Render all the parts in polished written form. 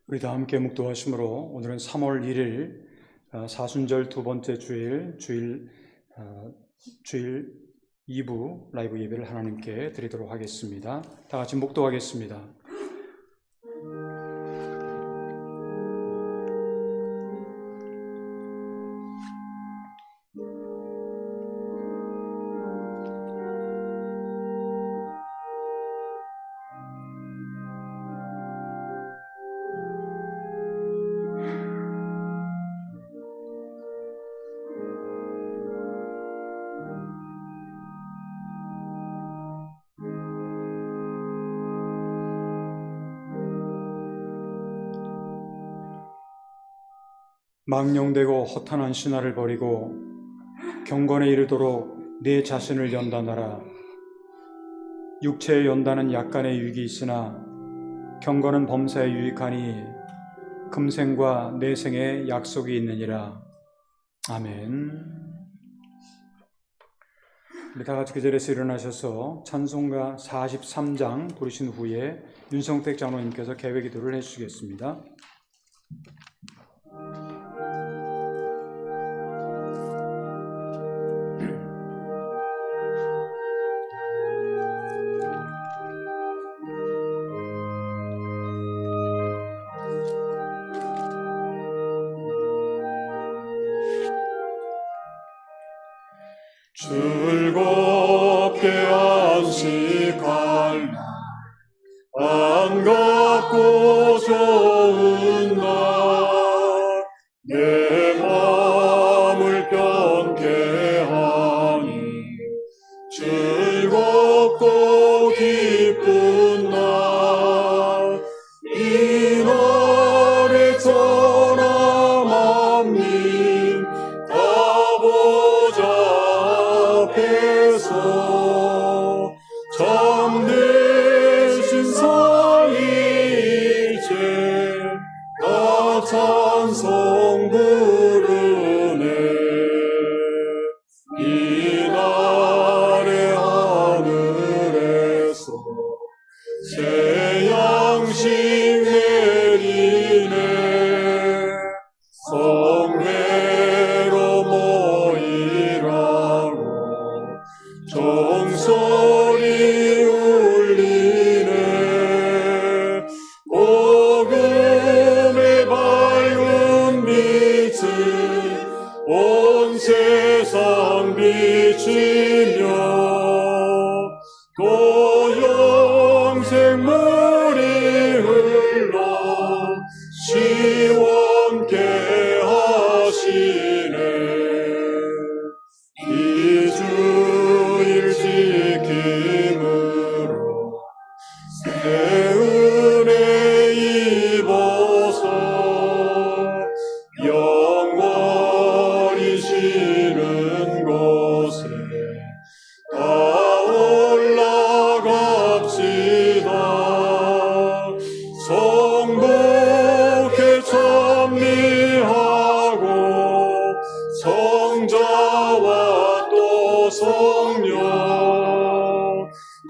우리 다 함께 묵도하심으로 오늘은 3월 1일 사순절 두 번째 주일 2부 라이브 예배를 하나님께 드리도록 하겠습니다. 다 같이 묵도하겠습니다. 망령되고 허탄한 신화를 버리고 경건에 이르도록 내 자신을 연단하라. 육체의 연단은 약간의 유익이 있으나 경건은 범사에 유익하니 금생과 내생에 약속이 있느니라. 아멘. 우리 다 같이 그 자리에서 일어나셔서 찬송가 43장 부르신 후에 윤성택 장로님께서 개회 기도를 해주시겠습니다. 즐겁게 안식할 날, 반갑고 좋은 날, 내 마음을 편케 하니 즐겁고 기쁜 날, 이 날에 전하 만민 다 보자 앞에서 참되신 상이 이제 다 찬송 부르네. 이 날의 하늘에서 새 양식 내리네. 성회로 모이라고 종소리 울리네. 복음의 밝은 빛을 온 세상 비치며 또 영생 물이 흘러 시원케 하시네. 이 주일 지킴으로 새 은혜 입어서 영원히 쉬는 곳에 다 올라갑시다. 성복에 찬미하고 성자와 또 성령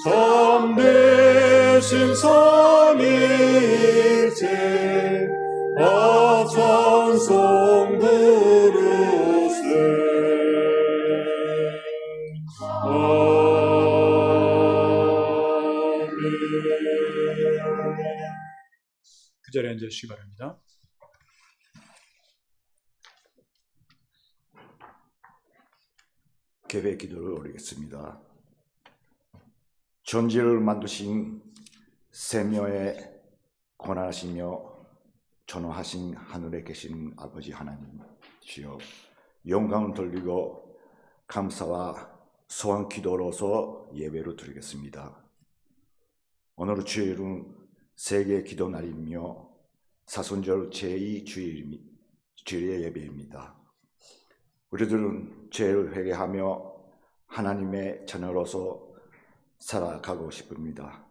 참되신 삼위일체 다 찬송 부르세. 아멘. 그 자리에 앉으시기 바랍니다. 개회 기도를 올리겠습니다. 전지를 만드신 세명의 권하시며 전능하신 하늘에 계신 아버지 하나님이시여, 영광을 돌리고 감사와 소원 기도로서 예배를 드리겠습니다. 오늘 주일은 세계 기도 날이며 사순절 제2주일의 예배입니다. 우리들은 죄를 회개하며 하나님의 자녀로서 살아가고 싶습니다.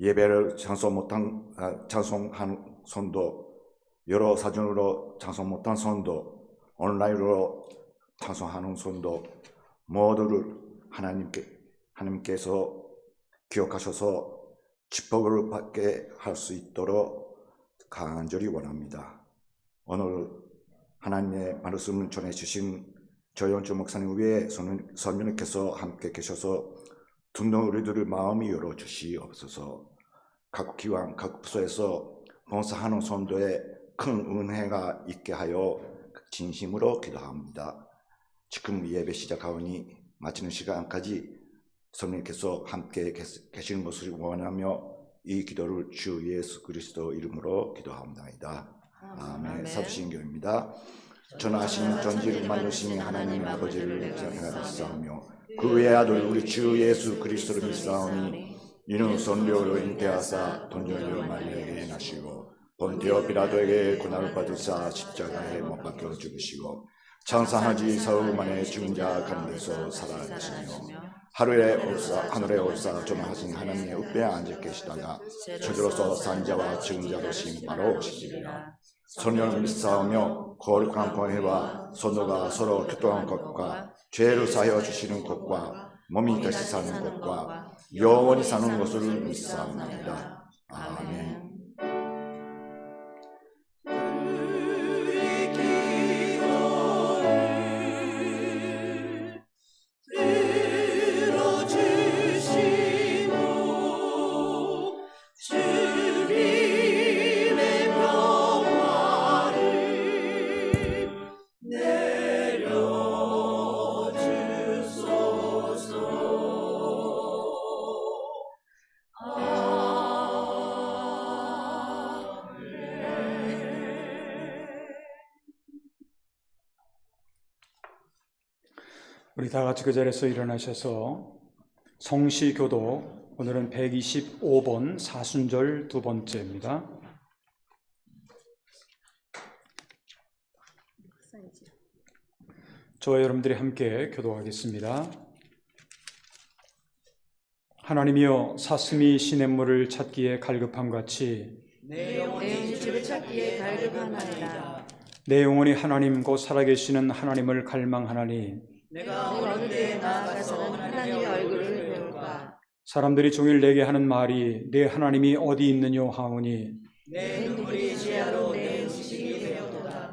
예배를 찬송한 손도, 여러 사진으로 찬송 못한 손도, 온라인으로 찬송하는 손도 모두를 하나님께서 기억하셔서 축복을 받게 할 수 있도록 간절히 원합니다. 오늘 하나님의 말씀을 전해주신 조영주 목사님 외에 선녀님께서 함께 계셔서 듣는 우리들의 마음이 열어주시옵소서. 각 기관, 각 부서에서 봉사하는 성도에 큰 은혜가 있게 하여 진심으로 기도합니다. 지금 예배 시작하오니 마치는 시간까지 성령님께서 함께 계시는 것을 원하며 이 기도를 주 예수 그리스도 이름으로 기도합니다. 아멘. 사도신경입니다. 전하신 전지를 만드신 하나님 아버지를 생각하며 그 외의 아들 우리 주 예수 그리스도를 믿사오니 이는 선교로 잉태하사 돈전을 마리아에게 나시고 본디오 빌라도에게 고난을 받으사 십자가에 못 박혀 죽으시고 장사하지 사흘 만에 죽은 자 가운데서 살아나시며 하늘에 올사 전하신 하나님의 우편에 앉아 계시다가 저주로서 산자와 죽은 자로 심바로 오시리라. 선녀를 믿사오며 거룩한 공회와 선도가 서로 교통한 것과 죄를 사하여 주시는 것과 몸이 다시 사는 것과 영원히 사는 것을 믿사옵나이다. 아멘. 우리 다 같이 그 자리에서 일어나셔서 성시교독 오늘은 125번 사순절 두 번째입니다. 저와 여러분들이 함께 교독하겠습니다. 하나님이여 사슴이 시냇물을 찾기에 갈급함같이 내 영혼이 주를 찾기에 갈급하나이다. 내 영혼이 하나님 곧 살아계시는 하나님을 갈망하나니 내가 어느 때에 나아가서는 하나님의 얼굴을 배울까. 사람들이 종일 내게 하는 말이 내 하나님이 어디 있느뇨 하오니 내 눈물이 지하로 내 음식이 되었도다.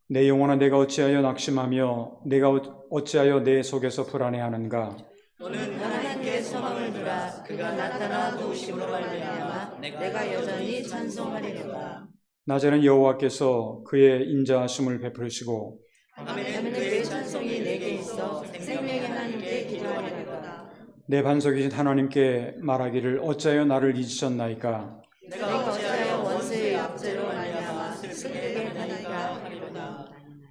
내 영혼아 내가 어찌하여 낙심하며 내가 어찌하여 내 속에서 불안해하는가. 너는 하나님께 소망을 두라. 그가 나타나 도우심으로 말미암아 내가 여전히 찬송하리로다. 낮에는 여호와께서 그의 인자하심을 베푸시고 밤에는 그의 찬송이 내게 있어 생명의 하나님께 기도하리로다. 내 반석이신 하나님께 말하기를 어찌하여 나를 잊으셨나이까. 내가 어찌하여 원수의 압제로 말미암아 슬프게 하니까 하리로다.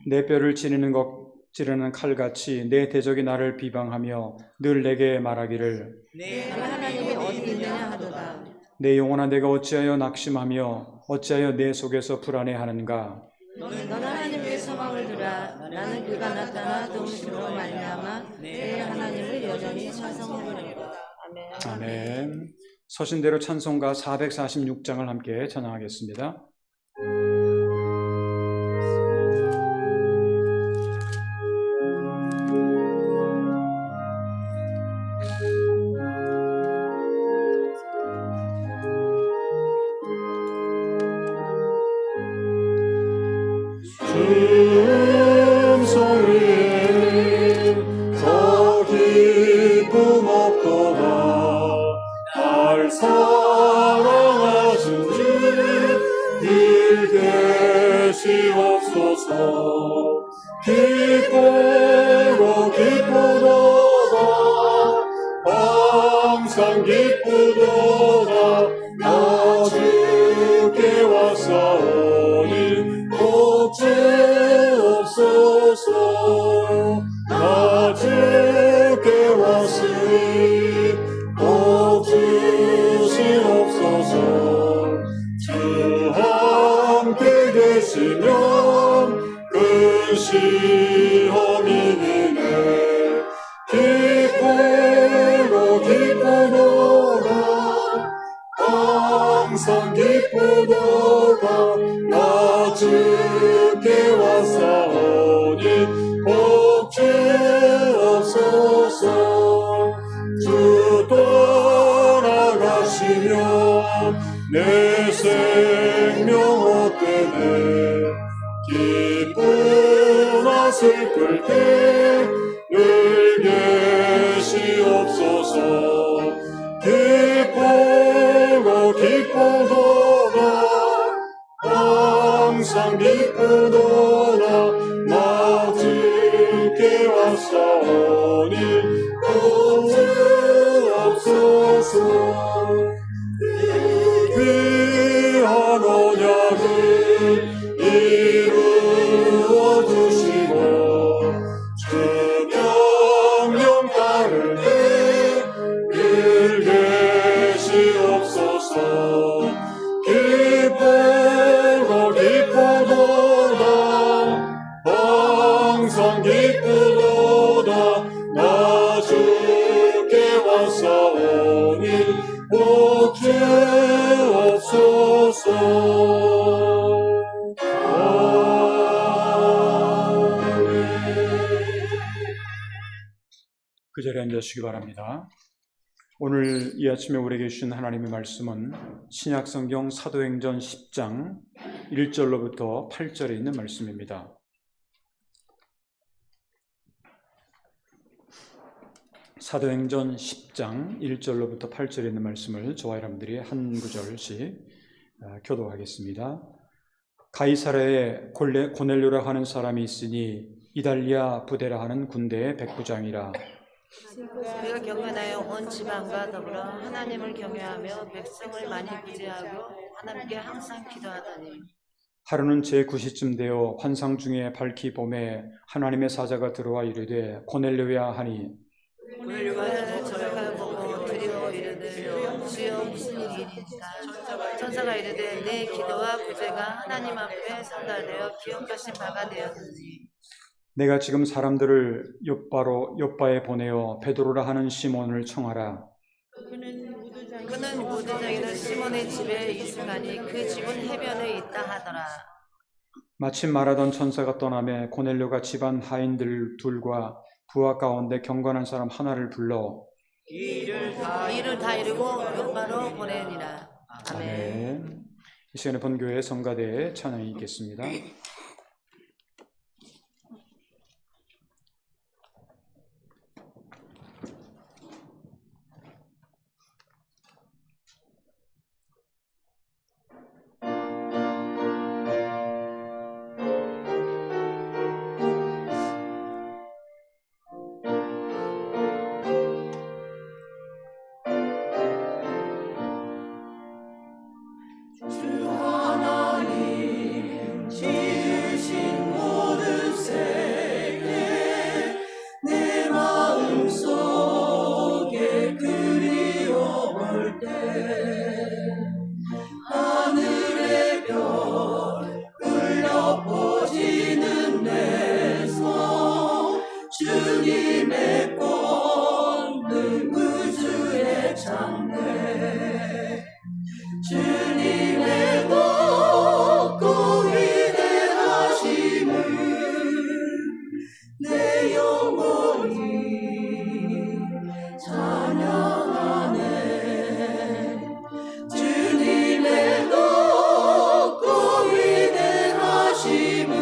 내 뼈를 찌르는 칼같이 내 대적이 나를 비방하며 늘 내게 말하기를 내 하나님이 어디 있느냐 하도다. 내 영혼아 내가 어찌하여 낙심하며 어찌하여 내 속에서 불안해하는가. 너는 하나님께 소망을 두라. 나는 그가 나타나 도우심으로 말미암아 내 하나님을 여전히 찬송하리로다. 아멘. 아멘. 서신대로 찬송가 446장을 함께 찬양하겠습니다. 음성 위에 더 기쁨 없도다. 날 사랑하신 주 늘 계시옵소서. 기쁘고 기쁘도다. 항상 기쁘도다. 나 주께 왔사오니 주옵소서. 나 주께 왔으니 꼭 주시옵소서. 주 함께 계시면 그 시험이 이네. 기쁘고 기쁘도다. 항상 기쁘도다. 나 주께 왔사오니 복 주옵소서. 주 떠나가시면 내 생명 헛되네 기쁘나 슬플 때 늘 계시옵소서 기쁘도다 항상 기쁘도다 나 주께 왔사오니 주옵소서 귀한 언약을 이루어 주시고 주 명령 따를 때 늘 계시옵소서 기쁘도다 항상 기쁘도다 나 주께 왔사오니 복 주옵소서. 그 자리에 앉으시기 바랍니다. 오늘 이 아침에 우리에게 주신 하나님의 말씀은 신약성경 사도행전 10장 1절로부터 8절에 있는 말씀입니다. 사도행전 10장 1절로부터 8절에 있는 말씀을 저와 여러분들이 한 구절씩 교독하겠습니다. 가이사랴에 고넬료라 하는 사람이 있으니 이달리아 부데라 하는 군대의 백부장이라. 우리가 경건하여 온 지방과 더불어 하나님을 경외하며 백성을 많이 구제하고 하나님께 항상 기도하더니 하루는 제9시쯤 되어 환상 중에 밝히 봄에 하나님의 사자가 들어와 이르되 고넬료야 하니 고넬료가 저를 보고 두려워 이르되 주여 무슨 일이니까 천사가 이르되 내 기도와 구제가 하나님 앞에 전달되어 기억하신 바가 되었으니 내가 지금 사람들을 욥바에 보내어 베드로라 하는 시몬을 청하라. 그는 무도장이는 시몬의 집에 있으나니 그 집은 해변에 있다 하더라. 마침 말하던 천사가 떠나매 고넬료가 집안 하인들 둘과 부하 가운데 경건한 사람 하나를 불러 일을 다 이루고 욥바로 보내니라. 아멘. 아멘. 이 시간에 본교회 성가대에 찬양이 있겠습니다. 주님의 권능 우주의 창대 주님의 높고 위대하심을 내 영혼이 찬양하네 주님의 높고 위대하심을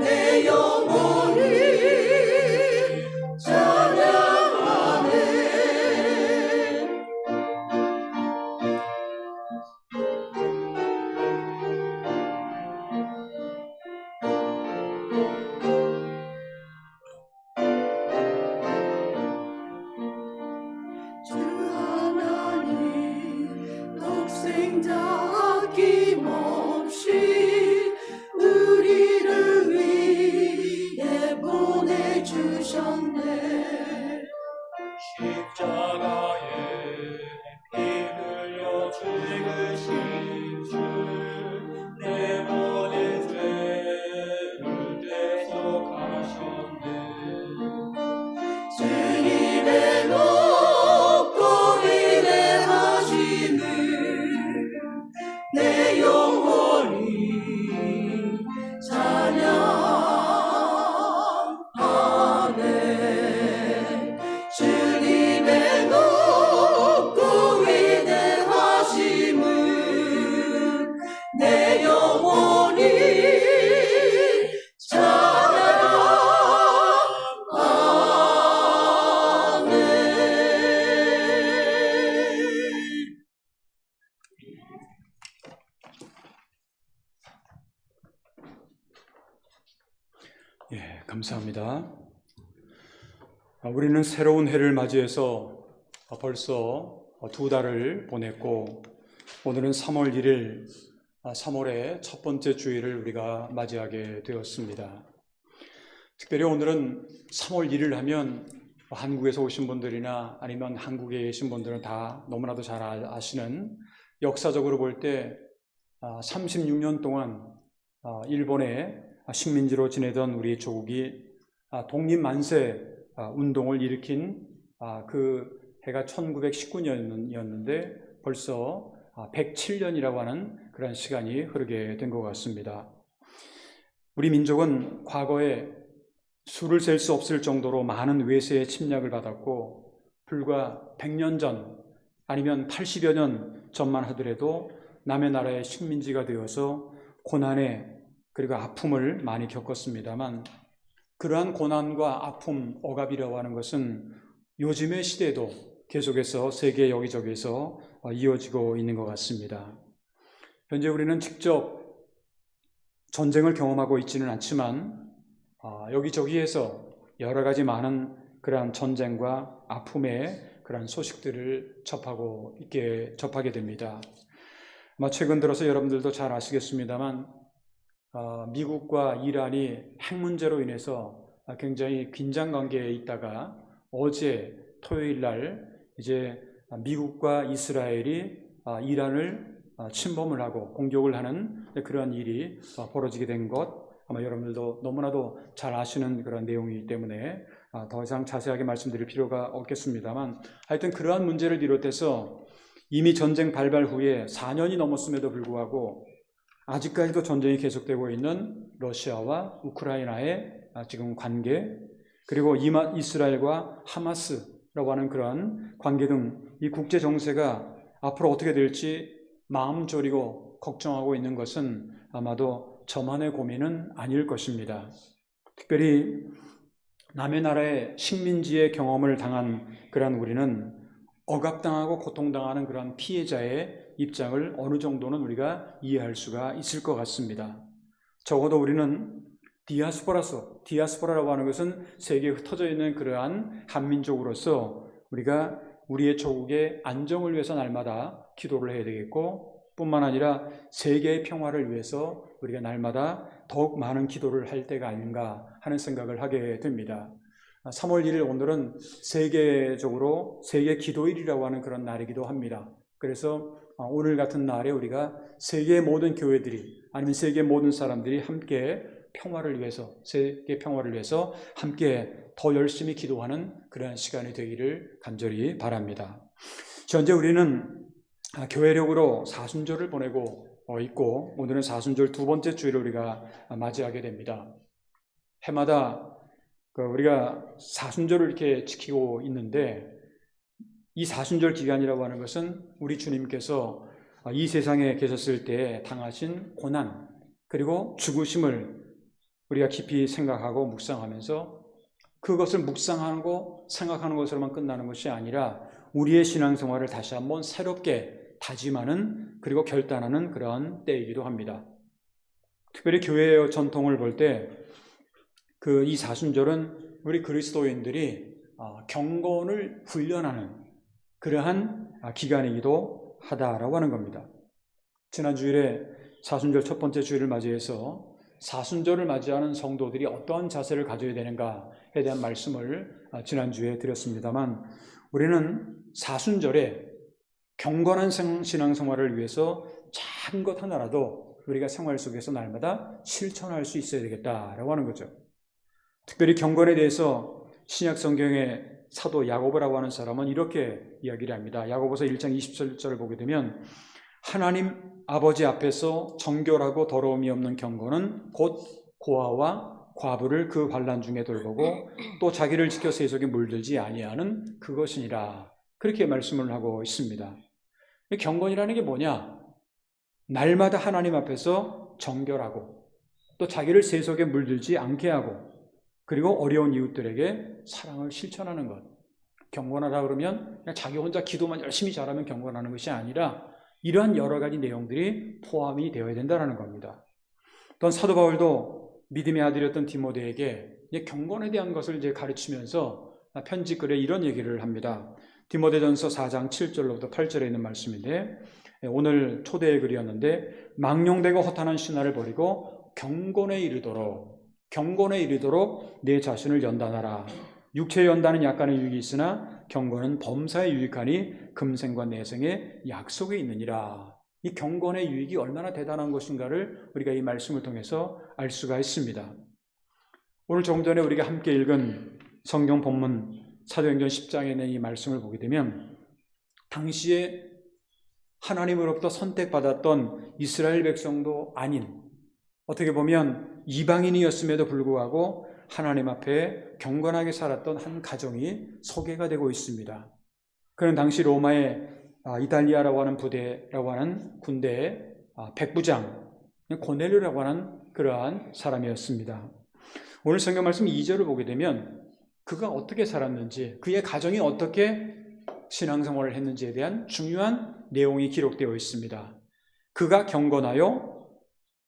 내 영혼이 찬양하네 감사합니다. 우리는 새로운 해를 맞이해서 벌써 2달을 보냈고 오늘은 3월 1일 3월의 첫 번째 주일을 우리가 맞이하게 되었습니다. 특별히 오늘은 3월 1일 하면 한국에서 오신 분들이나 아니면 한국에 계신 분들은 다 너무나도 잘 아시는, 역사적으로 볼 때 36년 동안 일본의 식민지로 지내던 우리 조국이 독립만세 운동을 일으킨 그 해가 1919년이었는데 벌써 107년이라고 하는 그런 시간이 흐르게 된 것 같습니다. 우리 민족은 과거에 수를 셀 수 없을 정도로 많은 외세의 침략을 받았고 불과 100년 전 아니면 80여 년 전만 하더라도 남의 나라의 식민지가 되어서 고난에 그리고 아픔을 많이 겪었습니다만 그러한 고난과 아픔, 억압이라고 하는 것은 요즘의 시대에도 계속해서 세계 여기저기에서 이어지고 있는 것 같습니다. 현재 우리는 직접 전쟁을 경험하고 있지는 않지만 여기저기에서 여러 가지 많은 그러한 전쟁과 아픔의 그러한 소식들을 접하게 됩니다. 아마 최근 들어서 여러분들도 잘 아시겠습니다만 미국과 이란이 핵 문제로 인해서 굉장히 긴장 관계에 있다가 어제 토요일 날 이제 미국과 이스라엘이 이란을 침범을 하고 공격을 하는 그러한 일이 벌어지게 된 것, 아마 여러분들도 너무나도 잘 아시는 그런 내용이기 때문에 더 이상 자세하게 말씀드릴 필요가 없겠습니다만 하여튼 그러한 문제를 비롯해서 이미 전쟁 발발 후에 4년이 넘었음에도 불구하고 아직까지도 전쟁이 계속되고 있는 러시아와 우크라이나의 지금 관계, 그리고 이스라엘과 하마스라고 하는 그런 관계 등 이 국제 정세가 앞으로 어떻게 될지 마음 졸이고 걱정하고 있는 것은 아마도 저만의 고민은 아닐 것입니다. 특별히 남의 나라의 식민지의 경험을 당한 그러한 우리는 억압당하고 고통당하는 그런 피해자의 입장을 어느 정도는 우리가 이해할 수가 있을 것 같습니다. 적어도 우리는 디아스포라라고 하는 것은 세계에 흩어져 있는 그러한 한민족으로서 우리가 우리의 조국의 안정을 위해서 날마다 기도를 해야 되겠고 뿐만 아니라 세계의 평화를 위해서 우리가 날마다 더욱 많은 기도를 할 때가 아닌가 하는 생각을 하게 됩니다. 3월 1일 오늘은 세계적으로 세계 기도일이라고 하는 그런 날이기도 합니다. 그래서 오늘 같은 날에 우리가 세계의 모든 교회들이 아니면 세계 모든 사람들이 함께 평화를 위해서, 세계 평화를 위해서 함께 더 열심히 기도하는 그런 시간이 되기를 간절히 바랍니다. 현재 우리는 교회력으로 사순절을 보내고 있고 오늘은 사순절 2번째 주일을 우리가 맞이하게 됩니다. 해마다 우리가 사순절을 이렇게 지키고 있는데 이 사순절 기간이라고 하는 것은 우리 주님께서 이 세상에 계셨을 때 당하신 고난 그리고 죽으심을 우리가 깊이 생각하고 묵상하면서 그것을 묵상하고 생각하는 것으로만 끝나는 것이 아니라 우리의 신앙생활을 다시 한번 새롭게 다짐하는 그리고 결단하는 그런 때이기도 합니다. 특별히 교회의 전통을 볼 때 이 사순절은 우리 그리스도인들이 경건을 훈련하는 그러한 기간이기도 하다라고 하는 겁니다. 지난 주일에 사순절 첫 번째 주일을 맞이해서 사순절을 맞이하는 성도들이 어떠한 자세를 가져야 되는가에 대한 말씀을 지난주에 드렸습니다만 우리는 사순절에 경건한 신앙생활을 위해서 작은 것 하나라도 우리가 생활 속에서 날마다 실천할 수 있어야 되겠다라고 하는 거죠. 특별히 경건에 대해서 신약 성경의 사도 야고보라고 하는 사람은 이렇게 이야기를 합니다. 야고보서 1장 27절을 보게 되면 하나님 아버지 앞에서 정결하고 더러움이 없는 경건은 곧 고아와 과부를 그 환난 중에 돌보고 또 자기를 지켜 세속에 물들지 아니하는 그것이니라. 그렇게 말씀을 하고 있습니다. 경건이라는 게 뭐냐? 날마다 하나님 앞에서 정결하고 또 자기를 세속에 물들지 않게 하고 그리고 어려운 이웃들에게 사랑을 실천하는 것. 경건하다 그러면 그냥 자기 혼자 기도만 열심히 잘하면 경건하는 것이 아니라 이러한 여러 가지 내용들이 포함이 되어야 된다는 겁니다. 또한 사도 바울도 믿음의 아들이었던 디모데에게 이제 경건에 대한 것을 이제 가르치면서 편지글에 이런 얘기를 합니다. 디모데전서 4장 7절로부터 8절에 있는 말씀인데, 오늘 초대의 글이었는데, 망령되고 허탄한 신화를 버리고 경건에 이르도록 내 자신을 연단하라. 육체의 연단은 약간의 유익이 있으나 경건은 범사에 유익하니 금생과 내생의 약속이 있느니라. 이 경건의 유익이 얼마나 대단한 것인가를 우리가 이 말씀을 통해서 알 수가 있습니다. 오늘 조금 전에 우리가 함께 읽은 성경 본문 사도행전 10장에 있는 이 말씀을 보게 되면, 당시에 하나님으로부터 선택받았던 이스라엘 백성도 아닌, 어떻게 보면 이방인이었음에도 불구하고 하나님 앞에 경건하게 살았던 한 가정이 소개가 되고 있습니다. 그는 당시 로마의 이탈리아라고 하는 부대라고 하는 군대의 백부장 고넬료라고 하는 그러한 사람이었습니다. 오늘 성경 말씀 2절을 보게 되면 그가 어떻게 살았는지, 그의 가정이 어떻게 신앙생활을 했는지에 대한 중요한 내용이 기록되어 있습니다. 그가 경건하여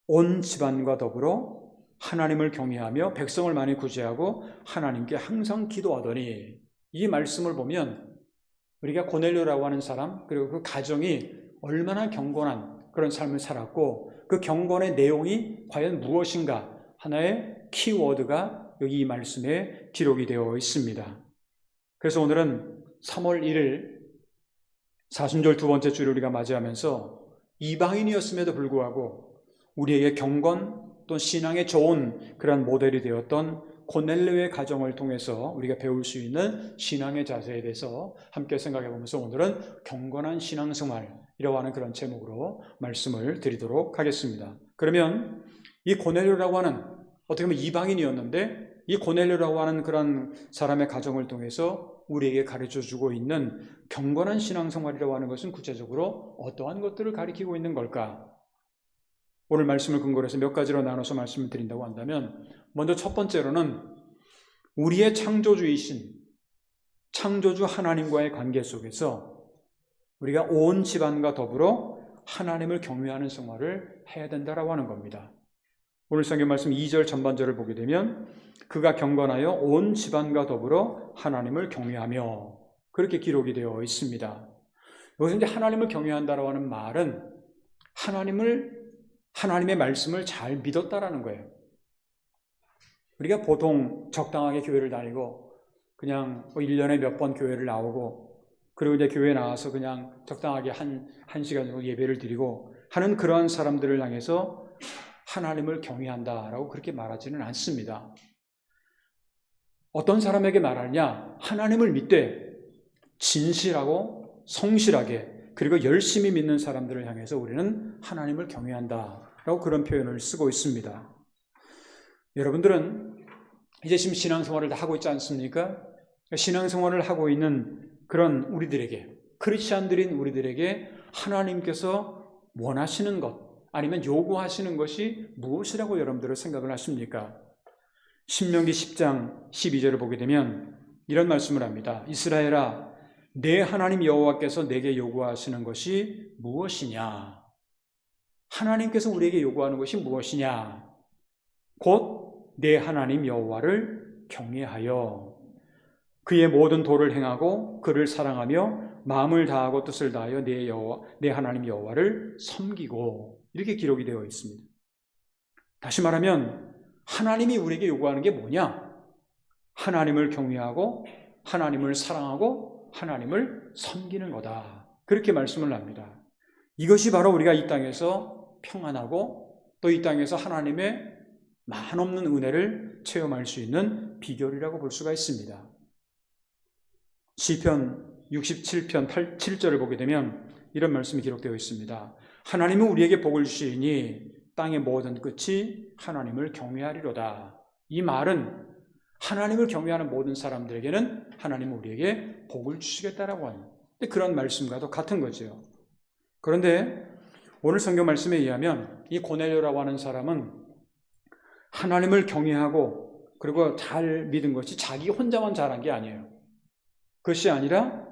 온 집안과 더불어 하나님을 경외하며 백성을 많이 구제하고 하나님께 항상 기도하더니, 이 말씀을 보면 우리가 고넬료라고 하는 사람, 그리고 그 가정이 얼마나 경건한 그런 삶을 살았고 그 경건의 내용이 과연 무엇인가, 하나의 키워드가 여기 이 말씀에 기록이 되어 있습니다. 그래서 오늘은 3월 1일 사순절 두 번째 주를 우리가 맞이하면서 이방인이었음에도 불구하고 우리에게 경건 또 신앙에 좋은 그런 모델이 되었던 고넬료의 가정을 통해서 우리가 배울 수 있는 신앙의 자세에 대해서 함께 생각해 보면서 오늘은 경건한 신앙생활이라고 하는 그런 제목으로 말씀을 드리도록 하겠습니다. 그러면 이 고넬료라고 하는, 어떻게 보면 이방인이었는데 이 고넬료라고 하는 그런 사람의 가정을 통해서 우리에게 가르쳐주고 있는 경건한 신앙생활이라고 하는 것은 구체적으로 어떠한 것들을 가리키고 있는 걸까? 오늘 말씀을 근거로 해서 몇 가지로 나눠서 말씀을 드린다고 한다면, 먼저 첫 번째로는 우리의 창조주이신 창조주 하나님과의 관계 속에서 우리가 온 집안과 더불어 하나님을 경외하는 생활을 해야 된다라고 하는 겁니다. 오늘 성경 말씀 2절 전반절을 보게 되면 그가 경건하여 온 집안과 더불어 하나님을 경외하며, 그렇게 기록이 되어 있습니다. 여기서 이제 하나님을 경외한다라고 하는 말은 하나님의 말씀을 잘 믿었다라는 거예요. 우리가 보통 적당하게 교회를 다니고 그냥 1년에 몇 번 교회를 나오고 그리고 이제 교회에 나와서 그냥 적당하게 한 시간 정도 예배를 드리고 하는 그러한 사람들을 향해서 하나님을 경외한다라고 그렇게 말하지는 않습니다. 어떤 사람에게 말하느냐? 하나님을 믿되 진실하고 성실하게 그리고 열심히 믿는 사람들을 향해서 우리는 하나님을 경외한다라고 그런 표현을 쓰고 있습니다. 여러분들은 이제 지금 신앙생활을 다 하고 있지 않습니까? 신앙생활을 하고 있는 그런 우리들에게, 크리스찬들인 우리들에게 하나님께서 원하시는 것 아니면 요구하시는 것이 무엇이라고 여러분들은 생각을 하십니까? 신명기 10장 12절을 보게 되면 이런 말씀을 합니다. 이스라엘아, 내 하나님 여호와께서 내게 요구하시는 것이 무엇이냐? 하나님께서 우리에게 요구하는 것이 무엇이냐? 곧 내 하나님 여호와를 경외하여 그의 모든 도를 행하고 그를 사랑하며 마음을 다하고 뜻을 다하여 내 하나님 여호와를 섬기고, 이렇게 기록이 되어 있습니다. 다시 말하면 하나님이 우리에게 요구하는 게 뭐냐? 하나님을 경외하고 하나님을 사랑하고 하나님을 섬기는 거다. 그렇게 말씀을 합니다. 이것이 바로 우리가 이 땅에서 평안하고 또 이 땅에서 하나님의 많은 은혜를 체험할 수 있는 비결이라고 볼 수가 있습니다. 시편 67편 7절을 보게 되면 이런 말씀이 기록되어 있습니다. 하나님은 우리에게 복을 주시니 땅의 모든 끝이 하나님을 경외하리로다. 이 말은 하나님을 경외하는 모든 사람들에게는 하나님은 우리에게 복을 주시겠다라고 하는 그런 말씀과도 같은 거죠. 그런데 오늘 성경 말씀에 의하면 이 고넬료라고 하는 사람은 하나님을 경외하고 그리고 잘 믿은 것이 자기 혼자만 잘한 게 아니에요. 그것이 아니라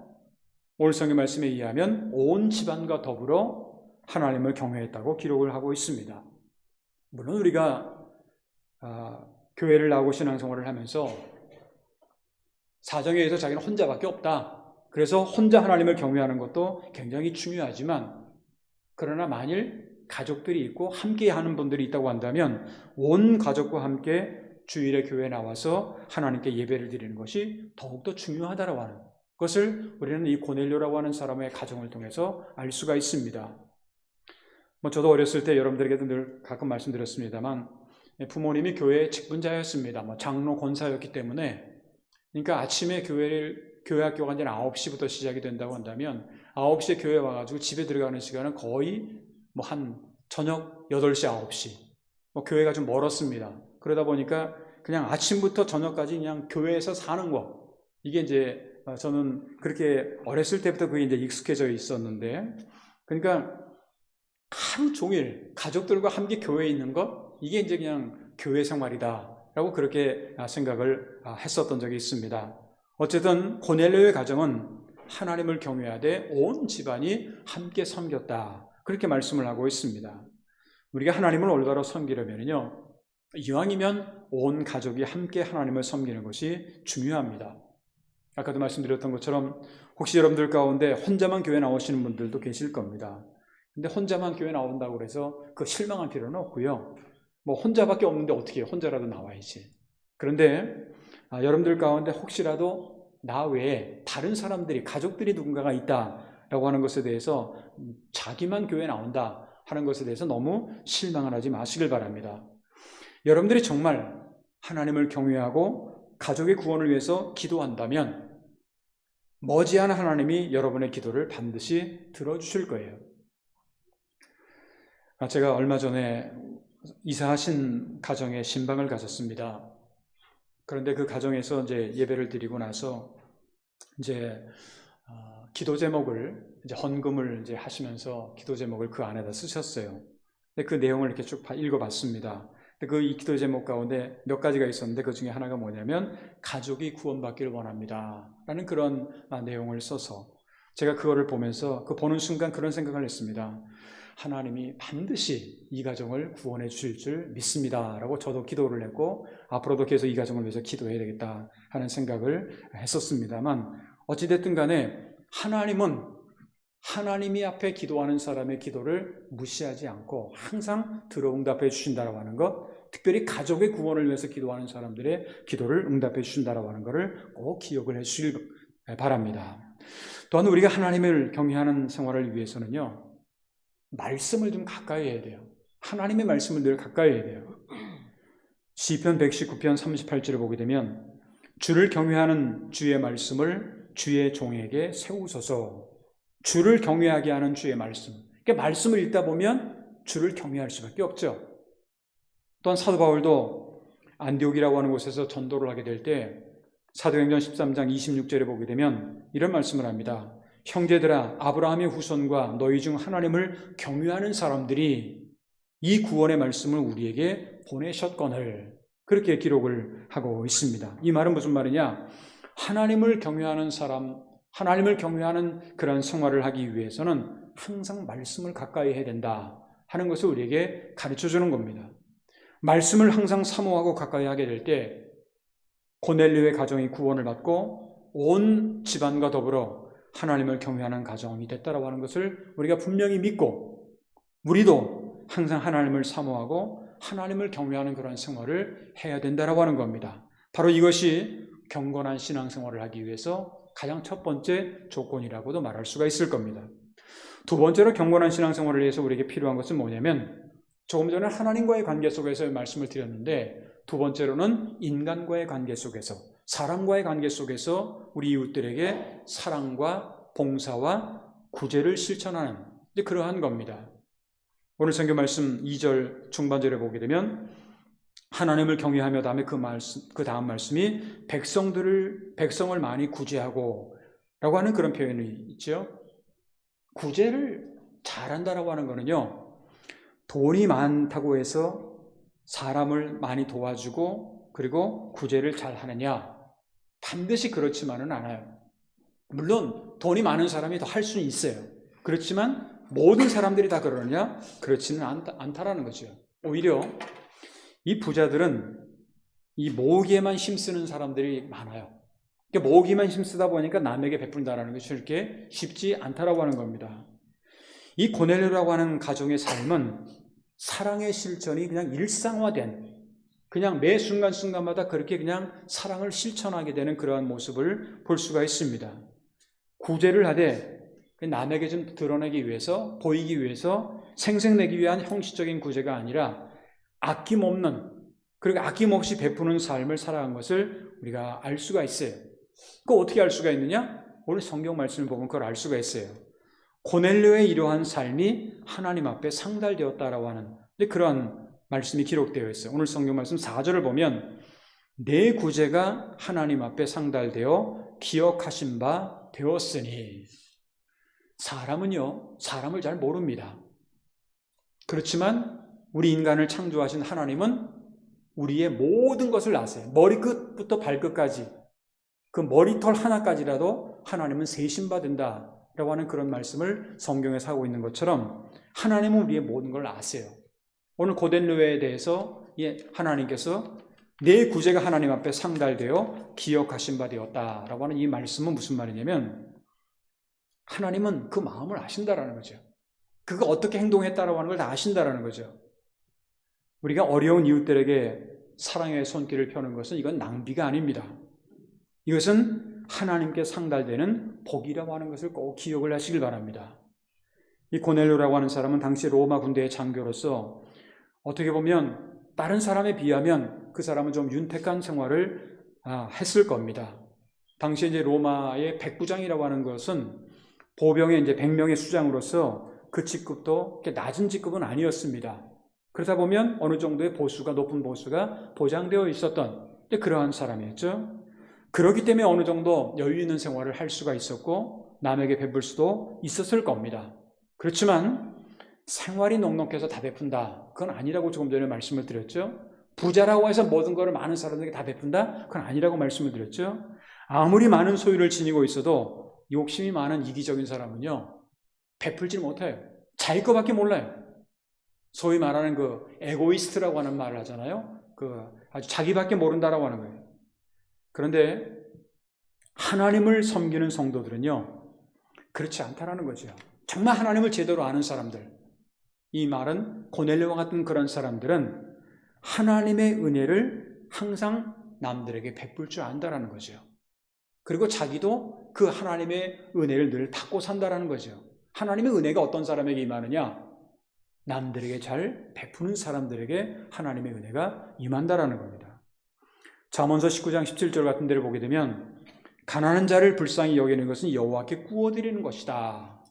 오늘 성경 말씀에 의하면 온 집안과 더불어 하나님을 경외했다고 기록을 하고 있습니다. 물론 우리가 교회를 나오고 신앙생활을 하면서 사정에 의해서 자기는 혼자밖에 없다. 그래서 혼자 하나님을 경외하는 것도 굉장히 중요하지만 그러나 만일 가족들이 있고 함께 하는 분들이 있다고 한다면 온 가족과 함께 주일에 교회에 나와서 하나님께 예배를 드리는 것이 더욱더 중요하다라고 하는 것을 우리는 이 고넬료라고 하는 사람의 가정을 통해서 알 수가 있습니다. 저도 어렸을 때 여러분들에게도 늘 가끔 말씀드렸습니다만 부모님이 교회의 직분자였습니다. 장로 권사였기 때문에 그러니까 아침에 교회 학교가 이제 9시부터 시작이 된다고 한다면 9시에 교회 와가지고 집에 들어가는 시간은 거의 한 저녁 8시, 9시. 교회가 좀 멀었습니다. 그러다 보니까 그냥 아침부터 저녁까지 그냥 교회에서 사는 거. 이게 이제 저는 그렇게 어렸을 때부터 그게 이제 익숙해져 있었는데, 그러니까 하루 종일 가족들과 함께 교회에 있는 것, 이게 이제 그냥 교회 생활이다라고 그렇게 생각을 했었던 적이 있습니다. 어쨌든 고넬료의 가정은 하나님을 경외하되 온 집안이 함께 섬겼다. 그렇게 말씀을 하고 있습니다. 우리가 하나님을 올바로 섬기려면요, 이왕이면 온 가족이 함께 하나님을 섬기는 것이 중요합니다. 아까도 말씀드렸던 것처럼 혹시 여러분들 가운데 혼자만 교회 나오시는 분들도 계실 겁니다. 근데 혼자만 교회 나온다고 해서 그 실망할 필요는 없고요. 혼자밖에 없는데 어떻게 해요? 혼자라도 나와야지. 그런데 여러분들 가운데 혹시라도 나 외에 다른 사람들이, 가족들이 누군가가 있다라고 하는 것에 대해서 자기만 교회 나온다 하는 것에 대해서 너무 실망을 하지 마시길 바랍니다. 여러분들이 정말 하나님을 경외하고 가족의 구원을 위해서 기도한다면 머지않아 하나님이 여러분의 기도를 반드시 들어주실 거예요. 제가 얼마 전에 이사하신 가정에 신방을 가졌습니다. 그런데 그 가정에서 이제 예배를 드리고 나서 이제 기도 제목을 이제 헌금을 이제 하시면서 기도 제목을 그 안에다 쓰셨어요. 근데 그 내용을 이렇게 쭉 읽어봤습니다. 그 이 기도 제목 가운데 몇 가지가 있었는데 그 중에 하나가 뭐냐면 가족이 구원받기를 원합니다 라는 그런 내용을 써서 제가 그거를 보면서 그 보는 순간 그런 생각을 했습니다. 하나님이 반드시 이 가정을 구원해 주실 줄 믿습니다 라고 저도 기도를 했고 앞으로도 계속 이 가정을 위해서 기도해야 되겠다 하는 생각을 했었습니다만 어찌됐든 간에 하나님은 하나님이 앞에 기도하는 사람의 기도를 무시하지 않고 항상 들어응답해 주신다라고 하는 것, 특별히 가족의 구원을 위해서 기도하는 사람들의 기도를 응답해 주신다라고 하는 것을 꼭 기억을 해 주시길 바랍니다. 또한 우리가 하나님을 경외하는 생활을 위해서는요, 말씀을 좀 가까이 해야 돼요. 하나님의 말씀을 늘 가까이 해야 돼요. 시편 119편 38절을 보게 되면 주를 경외하는 주의 말씀을 주의 종에게 세우소서. 주를 경외하게 하는 주의 말씀. 그러니까 말씀을 읽다 보면 주를 경외할 수밖에 없죠. 또한 사도 바울도 안디옥이라고 하는 곳에서 전도를 하게 될 때 사도행전 13장 26절에 보게 되면 이런 말씀을 합니다. 형제들아, 아브라함의 후손과 너희 중 하나님을 경외하는 사람들이 이 구원의 말씀을 우리에게 보내셨거늘. 그렇게 기록을 하고 있습니다. 이 말은 무슨 말이냐? 하나님을 경외하는 사람, 하나님을 경외하는 그런 생활을 하기 위해서는 항상 말씀을 가까이 해야 된다 하는 것을 우리에게 가르쳐주는 겁니다. 말씀을 항상 사모하고 가까이 하게 될 때 고넬료의 가정이 구원을 받고 온 집안과 더불어 하나님을 경외하는 가정이 됐다라고 하는 것을 우리가 분명히 믿고 우리도 항상 하나님을 사모하고 하나님을 경외하는 그런 생활을 해야 된다라고 하는 겁니다. 바로 이것이 경건한 신앙생활을 하기 위해서 가장 첫 번째 조건이라고도 말할 수가 있을 겁니다. 두 번째로 경건한 신앙생활을 위해서 우리에게 필요한 것은 뭐냐면 조금 전에 하나님과의 관계 속에서 말씀을 드렸는데 두 번째로는 인간과의 관계 속에서 사람과의 관계 속에서 우리 이웃들에게 사랑과 봉사와 구제를 실천하는 그러한 겁니다. 오늘 성경 말씀 2절 중반절에 보게 되면 하나님을 경외하며 다음에 그 다음 말씀이 백성을 많이 구제하고 라고 하는 그런 표현이 있죠. 구제를 잘한다라고 하는 거는요, 돈이 많다고 해서 사람을 많이 도와주고 그리고 구제를 잘 하느냐? 반드시 그렇지만은 않아요. 물론 돈이 많은 사람이 더 할 수는 있어요. 그렇지만 모든 사람들이 다 그러느냐? 그렇지는 않다라는 거죠. 오히려 이 부자들은 이 모으기에만 힘쓰는 사람들이 많아요. 모으기만 힘쓰다 보니까 남에게 베푼다라는 것이 그렇게 쉽지 않다라고 하는 겁니다. 이 고넬료라고 하는 가정의 삶은 사랑의 실천이 그냥 일상화된, 그냥 매 순간순간마다 그렇게 그냥 사랑을 실천하게 되는 그러한 모습을 볼 수가 있습니다. 구제를 하되 남에게 좀 드러내기 위해서, 보이기 위해서 생색내기 위한 형식적인 구제가 아니라 아낌없는, 그리고 아낌없이 베푸는 삶을 살아간 것을 우리가 알 수가 있어요. 그거 어떻게 알 수가 있느냐? 오늘 성경 말씀을 보면 그걸 알 수가 있어요. 고넬료의 이러한 삶이 하나님 앞에 상달되었다라고 하는 그러한 말씀이 기록되어 있어요. 오늘 성경 말씀 4절을 보면 내 구제가 하나님 앞에 상달되어 기억하신 바 되었으니. 사람은요, 사람을 잘 모릅니다. 그렇지만 우리 인간을 창조하신 하나님은 우리의 모든 것을 아세요. 머리끝부터 발끝까지, 그 머리털 하나까지라도 하나님은 세신받는다라고 하는 그런 말씀을 성경에서 하고 있는 것처럼 하나님은 우리의 모든 걸 아세요. 오늘 고넬료에 대해서 하나님께서 내 구제가 하나님 앞에 상달되어 기억하신 바 되었다라고 하는 이 말씀은 무슨 말이냐면 하나님은 그 마음을 아신다라는 거죠. 그가 어떻게 행동했다라고 하는 걸 다 아신다라는 거죠. 우리가 어려운 이웃들에게 사랑의 손길을 펴는 것은 이건 낭비가 아닙니다. 이것은 하나님께 상달되는 복이라고 하는 것을 꼭 기억을 하시길 바랍니다. 이 고넬료라고 하는 사람은 당시 로마 군대의 장교로서 어떻게 보면 다른 사람에 비하면 그 사람은 좀 윤택한 생활을 했을 겁니다. 당시 이제 로마의 백부장이라고 하는 것은 보병의 이제 100명의 수장으로서 그 직급도 낮은 직급은 아니었습니다. 그러다 보면 어느 정도의 보수가, 높은 보수가 보장되어 있었던 그러한 사람이었죠. 그렇기 때문에 어느 정도 여유 있는 생활을 할 수가 있었고 남에게 베풀 수도 있었을 겁니다. 그렇지만 생활이 넉넉해서 다 베푼다, 그건 아니라고 조금 전에 말씀을 드렸죠. 부자라고 해서 모든 것을 많은 사람들에게 다 베푼다, 그건 아니라고 말씀을 드렸죠. 아무리 많은 소유를 지니고 있어도 욕심이 많은 이기적인 사람은요, 베풀지 못해요. 자기 것밖에 몰라요. 소위 말하는 그 에고이스트라고 하는 말을 하잖아요. 그 아주 자기밖에 모른다라고 하는 거예요. 그런데 하나님을 섬기는 성도들은요, 그렇지 않다라는 거죠. 정말 하나님을 제대로 아는 사람들, 이 말은 고넬료와 같은 그런 사람들은 하나님의 은혜를 항상 남들에게 베풀 줄 안다라는 거죠. 그리고 자기도 그 하나님의 은혜를 늘 받고 산다라는 거죠. 하나님의 은혜가 어떤 사람에게 임하느냐? 남들에게 잘 베푸는 사람들에게 하나님의 은혜가 임한다라는 겁니다. 잠언서 19장 17절 같은 데를 보게 되면 가난한 자를 불쌍히 여기는 것은 여호와께 구워드리는 것이다.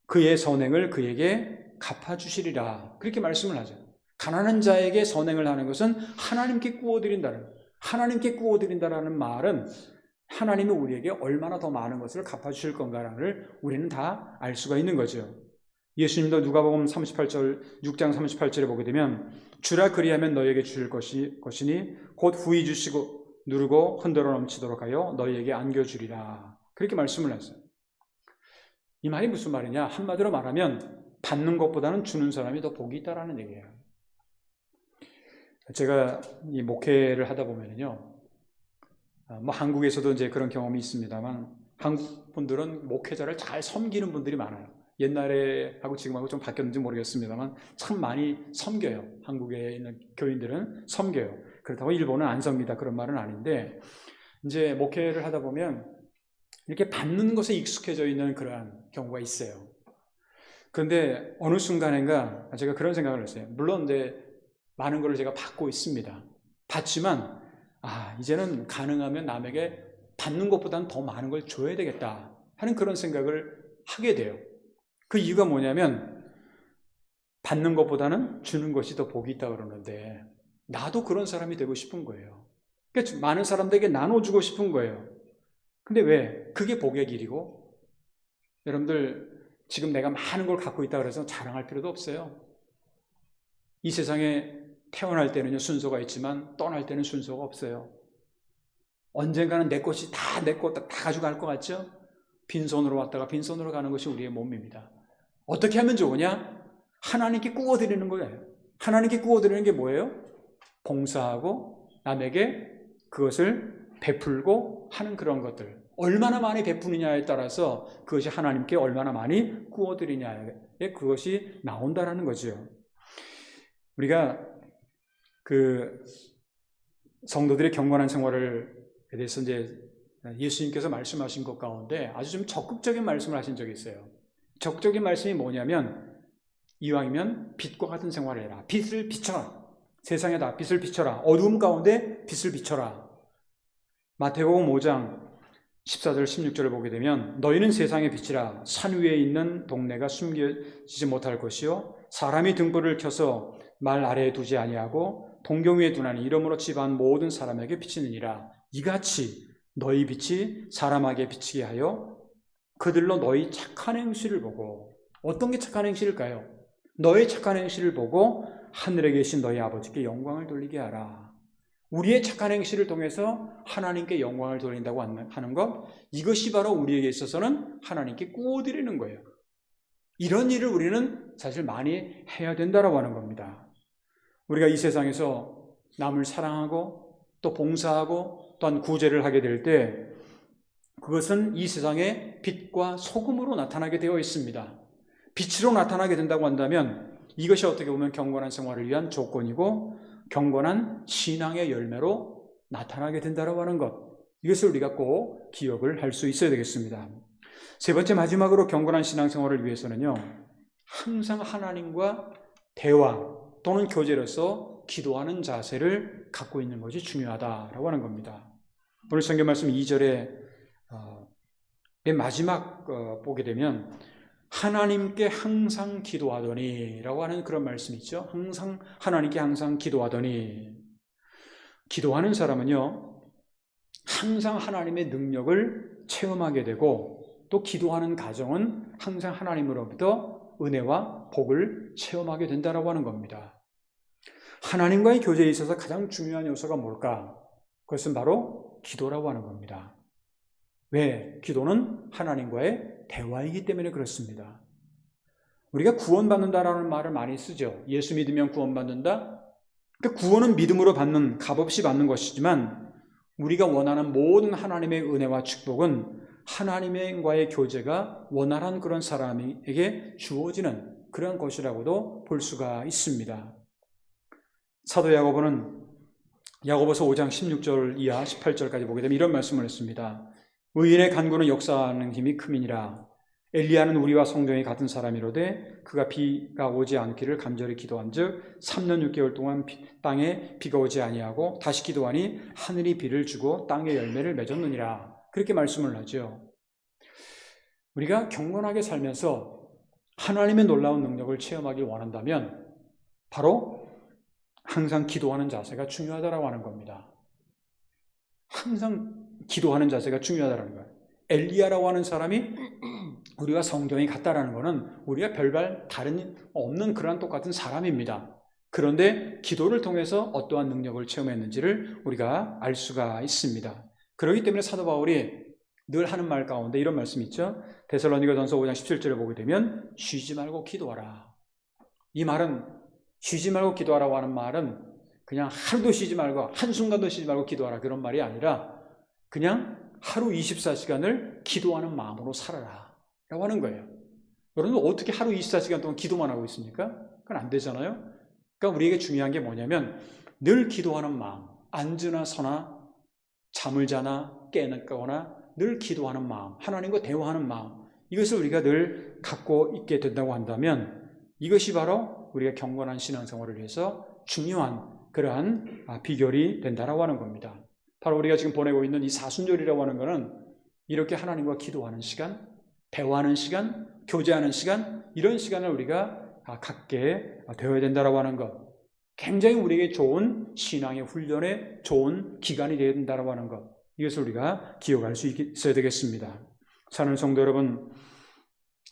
그의 선행을 그에게 갚아주시리라. 그렇게 말씀을 하죠. 가난한 자에게 선행을 하는 것은 하나님께 구워드린다는, 하나님께 구워드린다라는 말은 하나님이 우리에게 얼마나 더 많은 것을 갚아주실 건가를 우리는 다 알 수가 있는 거죠. 예수님도 누가복음 38절, 6장 38절에 보게 되면 주라 그리하면 너희에게 주실 것이니 곧 후히 주시고 누르고 흔들어 넘치도록 하여 너희에게 안겨주리라. 그렇게 말씀을 하세요. 이 말이 무슨 말이냐? 한마디로 말하면 받는 것보다는 주는 사람이 더 복이 있다라는 얘기예요. 제가 이 목회를 하다 보면요, 뭐 한국에서도 이제 그런 경험이 있습니다만 한국 분들은 목회자를 잘 섬기는 분들이 많아요. 옛날에 하고 지금하고 좀 바뀌었는지 모르겠습니다만 참 많이 섬겨요. 한국에 있는 교인들은 섬겨요. 그렇다고 일본은 안 섬기다 그런 말은 아닌데, 이제 목회를 하다 보면 이렇게 받는 것에 익숙해져 있는 그러한 경우가 있어요. 그런데 어느 순간인가 제가 그런 생각을 했어요. 물론 많은 것을 제가 받고 있습니다. 받지만 이제는 가능하면 남에게 받는 것보다는 더 많은 걸 줘야 되겠다 하는 그런 생각을 하게 돼요. 그 이유가 뭐냐면 받는 것보다는 주는 것이 더 복이 있다고 그러는데 나도 그런 사람이 되고 싶은 거예요. 그러니까 많은 사람들에게 나눠주고 싶은 거예요. 근데 왜? 그게 복의 길이고, 여러분들 지금 내가 많은 걸 갖고 있다고 해서 자랑할 필요도 없어요. 이 세상에 태어날 때는요 순서가 있지만 떠날 때는 순서가 없어요. 언젠가는 내 것이 다 내 것 다 가져갈 것 같죠? 빈손으로 왔다가 빈손으로 가는 것이 우리의 몸입니다. 어떻게 하면 좋으냐? 하나님께 구워드리는 거예요. 하나님께 구워드리는 게 뭐예요? 봉사하고 남에게 그것을 베풀고 하는 그런 것들. 얼마나 많이 베푸느냐에 따라서 그것이 하나님께 얼마나 많이 구워드리냐에 그것이 나온다라는 거죠. 우리가 그 성도들의 경건한 생활을 대해서 이제 예수님께서 말씀하신 것 가운데 아주 좀 적극적인 말씀을 하신 적이 있어요. 적극적인 말씀이 뭐냐면 이왕이면 빛과 같은 생활을 해라. 빛을 비춰라. 세상에다 빛을 비춰라. 어두움 가운데 빛을 비춰라. 마태복음 5장 14절 16절을 보게 되면 너희는 세상의 빛이라. 산 위에 있는 동네가 숨겨지지 못할 것이요 사람이 등불을 켜서 말 아래에 두지 아니하고 동경 위에 두나니 이러므로 집안 모든 사람에게 비치느니라. 이같이 너희 빛이 사람에게 비치게 하여 그들로 너희 착한 행실을 보고, 어떤 게 착한 행실일까요? 너의 착한 행실을 보고 하늘에 계신 너희 아버지께 영광을 돌리게 하라. 우리의 착한 행실을 통해서 하나님께 영광을 돌린다고 하는 것, 이것이 바로 우리에게 있어서는 하나님께 구워드리는 거예요. 이런 일을 우리는 사실 많이 해야 된다고 하는 겁니다. 우리가 이 세상에서 남을 사랑하고 또 봉사하고 또한 구제를 하게 될 때 그것은 이 세상의 빛과 소금으로 나타나게 되어 있습니다. 빛으로 나타나게 된다고 한다면 이것이 어떻게 보면 경건한 생활을 위한 조건이고 경건한 신앙의 열매로 나타나게 된다고 하는 것, 이것을 우리가 꼭 기억을 할 수 있어야 되겠습니다. 세 번째, 마지막으로 경건한 신앙생활을 위해서는요, 항상 하나님과 대화 또는 교제로서 기도하는 자세를 갖고 있는 것이 중요하다라고 하는 겁니다. 오늘 성경 말씀 2절에 맨 마지막 보게 되면 하나님께 항상 기도하더니 라고 하는 그런 말씀이 있죠. 하나님께 항상 기도하더니. 기도하는 사람은요, 항상 하나님의 능력을 체험하게 되고 또 기도하는 가정은 항상 하나님으로부터 은혜와 복을 체험하게 된다고 하는 겁니다. 하나님과의 교제에 있어서 가장 중요한 요소가 뭘까? 그것은 바로 기도라고 하는 겁니다. 왜? 기도는 하나님과의 대화이기 때문에 그렇습니다. 우리가 구원받는다라는 말을 많이 쓰죠. 예수 믿으면 구원받는다? 그러니까 구원은 믿음으로 받는, 값없이 받는 것이지만 우리가 원하는 모든 하나님의 은혜와 축복은 하나님과의 교제가 원활한 그런 사람에게 주어지는 그런 것이라고도 볼 수가 있습니다. 사도 야고보는 야고보서 5장 16절 이하 18절까지 보게 되면 이런 말씀을 했습니다. 의인의 간구는 역사하는 힘이 크미니라. 엘리야는 우리와 성경이 같은 사람이로되 그가 비가 오지 않기를 간절히 기도한즉 3년 6개월 동안 땅에 비가 오지 아니하고 다시 기도하니 하늘이 비를 주고 땅에 열매를 맺었느니라. 그렇게 말씀을 하죠. 우리가 경건하게 살면서 하나님의 놀라운 능력을 체험하길 원한다면 바로 항상 기도하는 자세가 중요하다고 하는 겁니다. 항상 기도하는 자세가 중요하다는 거예요. 엘리야라고 하는 사람이 우리가 성경이 같다라는 것은 우리가 별반 다른 없는 그런 똑같은 사람입니다. 그런데 기도를 통해서 어떠한 능력을 체험했는지를 우리가 알 수가 있습니다. 그렇기 때문에 사도 바울이 늘 하는 말 가운데 이런 말씀이 있죠. 데살로니가전서 5장 17절을 보게 되면 쉬지 말고 기도하라. 이 말은 쉬지 말고 기도하라고 하는 말은 그냥 하루도 쉬지 말고 한순간도 쉬지 말고 기도하라 그런 말이 아니라 그냥 하루 24시간을 기도하는 마음으로 살아라 라고 하는 거예요. 여러분 어떻게 하루 24시간 동안 기도만 하고 있습니까? 그건 안 되잖아요. 그러니까 우리에게 중요한 게 뭐냐면 늘 기도하는 마음, 앉으나 서나 잠을 자나 깨거나 늘 기도하는 마음, 하나님과 대화하는 마음, 이것을 우리가 늘 갖고 있게 된다고 한다면 이것이 바로 우리가 경건한 신앙생활을 위해서 중요한 그러한 비결이 된다라고 하는 겁니다. 바로 우리가 지금 보내고 있는 이 사순절이라고 하는 것은 이렇게 하나님과 기도하는 시간, 대화하는 시간, 교제하는 시간, 이런 시간을 우리가 갖게 되어야 된다라고 하는 것, 굉장히 우리에게 좋은 신앙의 훈련에 좋은 기간이 되어야 된다라고 하는 것, 이것을 우리가 기억할 수 있어야 되겠습니다. 사는 성도 여러분,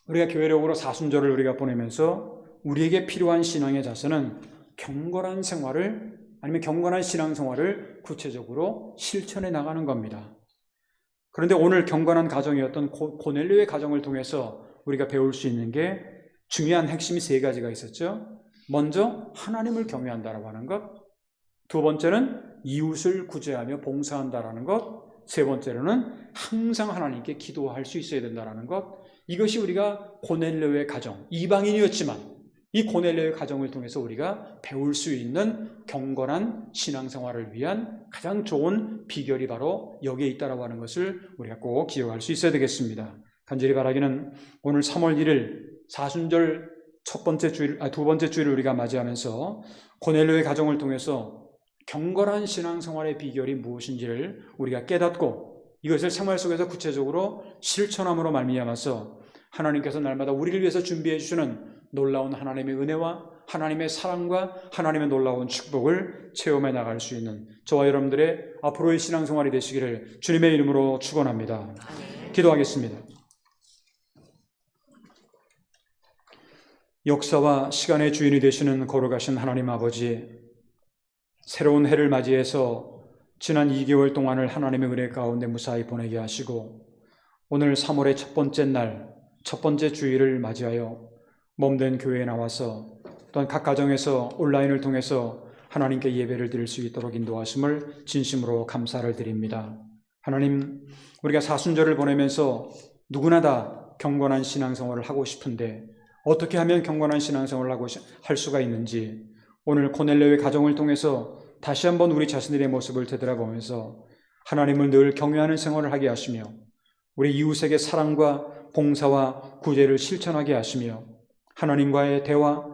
우리가 교회력으로 사순절을 우리가 보내면서 우리에게 필요한 신앙의 자세는 경건한 생활을 아니면 경건한 신앙생활을 구체적으로 실천해 나가는 겁니다. 그런데 오늘 경건한 가정이었던 고넬료의 가정을 통해서 우리가 배울 수 있는 게 중요한 핵심이 세 가지가 있었죠. 먼저 하나님을 경외한다라고 하는 것, 두 번째는 이웃을 구제하며 봉사한다라는 것, 세 번째로는 항상 하나님께 기도할 수 있어야 된다는 것. 이것이 우리가 고넬료의 가정, 이방인이었지만 이 고넬료의 가정을 통해서 우리가 배울 수 있는 경건한 신앙생활을 위한 가장 좋은 비결이 바로 여기에 있다라고 하는 것을 우리가 꼭 기억할 수 있어야 되겠습니다. 간절히 바라기는 오늘 3월 1일 사순절 두 번째 주일을 우리가 맞이하면서 고넬료의 가정을 통해서 경건한 신앙생활의 비결이 무엇인지를 우리가 깨닫고 이것을 생활 속에서 구체적으로 실천함으로 말미암아서 하나님께서 날마다 우리를 위해서 준비해 주시는 놀라운 하나님의 은혜와 하나님의 사랑과 하나님의 놀라운 축복을 체험해 나갈 수 있는 저와 여러분들의 앞으로의 신앙생활이 되시기를 주님의 이름으로 축원합니다. 기도하겠습니다. 역사와 시간의 주인이 되시는 거룩하신 하나님 아버지, 새로운 해를 맞이해서 지난 2개월 동안을 하나님의 은혜 가운데 무사히 보내게 하시고 오늘 3월의 첫 번째 날, 첫 번째 주일을 맞이하여 몸된 교회에 나와서 또한 각 가정에서 온라인을 통해서 하나님께 예배를 드릴 수 있도록 인도하심을 진심으로 감사를 드립니다. 하나님, 우리가 사순절을 보내면서 누구나 다 경건한 신앙생활을 하고 싶은데 어떻게 하면 경건한 신앙생활을 할 수가 있는지 오늘 고넬료의 가정을 통해서 다시 한번 우리 자신들의 모습을 되돌아보면서 하나님을 늘 경외하는 생활을 하게 하시며 우리 이웃에게 사랑과 봉사와 구제를 실천하게 하시며 하나님과의 대화,